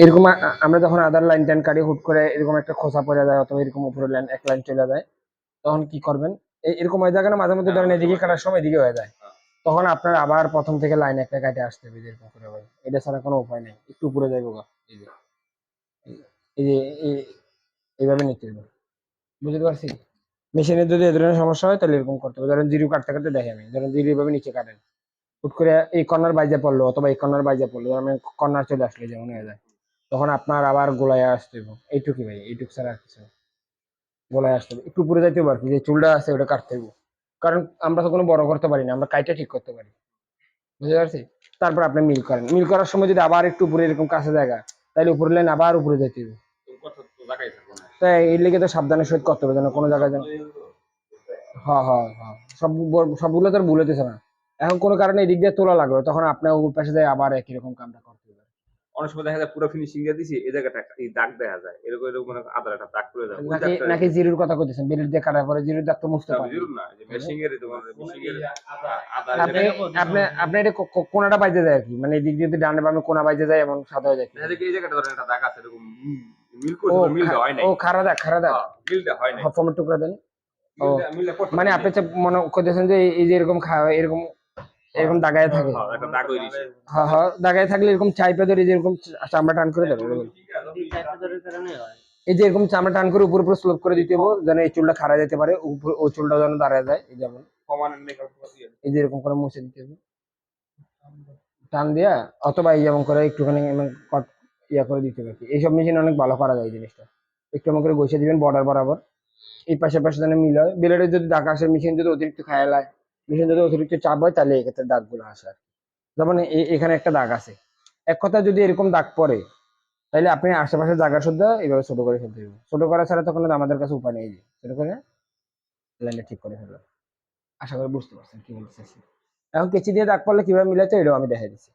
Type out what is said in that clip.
এরকম আমরা যখন আদার লাইন টাইন কাটি হুট করে এরকম একটা খোসা পড়ে যায় অথবা এরকম উপরে লাইন এক লাইন চলে যায়, তখন কি করবেন? এরকম হয়ে যায় না মাঝে মধ্যে, ধরেন এদিকে কাটার সময় এদিকে হয়ে যায়, তখন আপনার আবার প্রথম থেকে লাইন একটা কাটে আসতে হবে যেরকম করে ভাই। এটা ছাড়া কোনো উপায় নেই, একটু উপরে যাইবো গা। এই যে এই যে এইভাবে নিতে হবে, বুঝতে পারছি। মেশিনের যদি এ ধরনের সমস্যা হয় তাহলে এরকম করতে হবে। ধরেন জিরো কাটতে কাটতে দেখে আমি, ধরেন জিরো এভাবে নিচে কাটেন, হুট করে এই কর্নার বাইজা পড়লো অথবা এই কর্নার বাইজা পড়লো, আমি কর্নার চলে আসলে যেমন হয়ে যায়, তখন আপনার আবার গোলায় আসতে হবে। এইটুকুই ভাই, এইটুকু ছাড়া আর কিছু না। গোলায় আসতে হবে, একটু উপরে যাইতে হবে আর কি, যে চুলটা আছে ওটা কাটতে হবে। কারণ আমরা তো কোনো বড় করতে পারি না, আমরা কাইটা ঠিক করতে পারি, বুঝতে পারছি। তারপর আপনি মিল করেন, মিল করার সময় যদি আবার একটু উপরে এরকম কাছে জায়গা, তাহলে উপরে লাইন আবার উপরে যেতে হবে। তাই এর লেগে তো সাবধানের সহিত করতে হবে যেন কোনো জায়গায় যেন। হ্যাঁ হ্যাঁ হ্যাঁ, সবগুলো তো আর ভুলেতেছে না। এখন কোনো কারণে এদিক দিয়ে তোলা লাগবে, তখন আপনার ওই পাশে যায় আবার একই রকম কামটা করতে হবে। অনেক সময় দেখা যায় পুরো ফিনিশিং দিয়ে দিছি, এই জায়গাটা একটা এই দাগ দেখা যায়, এরকম এরকম মানে আদার একটা দাগ পড়ে যায়, ওই নাকি দাগটা নাকি জিরুর কথা কইতেছেন, বিলেট দিয়ে কাটার পরে জিরুর দাগ তো মুছতে পারেন। বুঝুন না যে মেশিং এর তোমার মেশিং এর আদার আপনি আপনি আপনি এটা কোনাটা বাইজে যায় আর কি, মানে এদিক দিয়ে যদি ডানে বামে কোনা বাইজে যায় এমন সাদা হয়ে যায় কি। দেখা যায় কি এই জায়গাটা ধরেন একটা দাগ আছে এরকম মিল ও করছে, মিলটা হয় ও নাই। খাড়া দাগ, খাড়া দাগ। হ্যাঁ, মিলটা হয় নাই। ফর্মের টুকরা দেন। ও মিলটা করতে মানে পারি আপনি নাই। হচ্ছে মনে করতেছেন যে এই যে এরকম এরকম এরকম দাগায় থাকে। হ্যাঁ, একটা দাগ হয়ে গেছে। হ্যাঁ হ্যাঁ, দাগায় থাকলে এরকম চাইপে ধরে যেরকম চামড়া টান করে ধরে এরকম। এই যে এরকম চামড়া টান করে উপর উপর স্লোপ করে দিতে হবে, যেন এই চুলটা খাড়া যেতে পারে, উপর ওই চুলটা যেন দাঁড়ায় যায়, এই যেমন এই যে এরকম করে মুছে দিতে হবে টান দিয়া, অথবা এই যেমন করে একটুখানি এমন ইয়া করে দিতে হবে। এইসব মেশিন অনেক ভালো করা যায় এই জিনিসটা। একটু এমন করে ঘষে দিবেন বর্ডার বরাবর, এই পাশে পাশে যেন মিল হয়। ব্লেডের যদি দাগ আসে, মেশিন যদি অতিরিক্ত খেয়ালায়, মেশিন যদি অতিরিক্ত চাপ হয়, তাহলে এক্ষেত্রে দাগগুলো আসে আর কি। যেমন এখানে একটা দাগ আছে, এক কথা যদি এরকম দাগ পড়ে, তাহলে আপনি আশেপাশে জায়গা শুদ্ধ এইভাবে ছোট করে ফেলতে হবে। ছোট করা ছাড়া তখন আমাদের কাছে উপায় নেই, যে ছোট করে লাইনটা ঠিক করে ফেললাম। আশা করি বুঝতে পারছেন কি বলতেছি। এখন কেচি দিয়ে দাগ পড়লে কিভাবে মিলাচ্ছে এটাও আমি দেখাই দিচ্ছি।